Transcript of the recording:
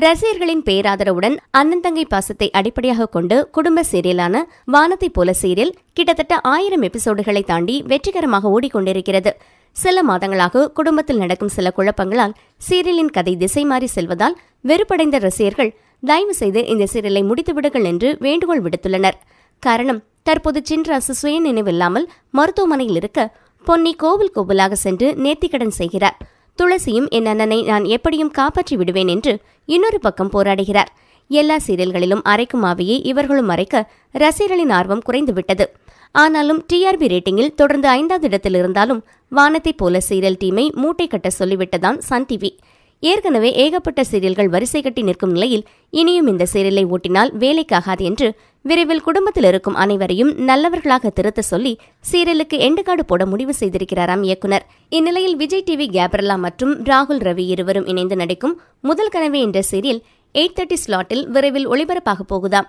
ரசிகர்களின் பேராதரவுடன் அண்ணன் தங்கை பாசத்தை அடிப்படையாக கொண்டு குடும்ப சீரியலான வானத்தை போல சீரியல் கிட்டத்தட்ட 1000 எபிசோடுகளை தாண்டி வெற்றிகரமாக ஓடிக்கொண்டிருக்கிறது. சில மாதங்களாக குடும்பத்தில் நடக்கும் சில குழப்பங்களால் சீரியலின் கதை திசை மாறி செல்வதால் வெறுப்படைந்த ரசிகர்கள் தயவு செய்து இந்த சீரியலை முடித்துவிடுங்கள் என்று வேண்டுகோள் விடுத்துள்ளனர். காரணம், தற்போது சின்ராசு சுய நினைவில்லாமல் மருத்துவமனையில் இருக்க பொன்னி கோவில் கோவிலாக சென்று நேர்த்திக்கடன் செய்கிறார். துளசியும் என் அண்ணனை நான் எப்படியும் காப்பாற்றி விடுவேன் என்று இன்னொரு பக்கம் போராடுகிறார். எல்லா சீரியல்களிலும் அரைக்கும் ஆவியை இவர்களும் மறைக்க ரசிகர்களின் ஆர்வம் குறைந்துவிட்டது. ஆனாலும் டிஆர்பி ரேட்டிங்கில் தொடர்ந்து 5வது இடத்தில் இருந்தாலும் வானத்தை போல சீரியல் டீமை மூட்டை கட்ட சொல்லிவிட்டதான் சன் டிவி. ஏற்கனவே ஏகப்பட்ட சீரியல்கள் வரிசை கட்டி நிற்கும் நிலையில் இனியும் இந்த சீரியலை ஓட்டினால் வேலைக்காகாது என்று விரைவில் குடும்பத்தில் இருக்கும் அனைவரையும் நல்லவர்களாக திருத்த சொல்லி சீரியலுக்கு எண்டுகாடு போட முடிவு செய்திருக்கிறாராம் இயக்குனர். இந்நிலையில் விஜய் டிவி கேப்ரலா மற்றும் ராகுல் ரவி இருவரும் இணைந்து நடிக்கும் முதல் கனவே என்ற சீரியல் 8:30 ஸ்லாட்டில் விரைவில் ஒளிபரப்பாக போகுதாம்.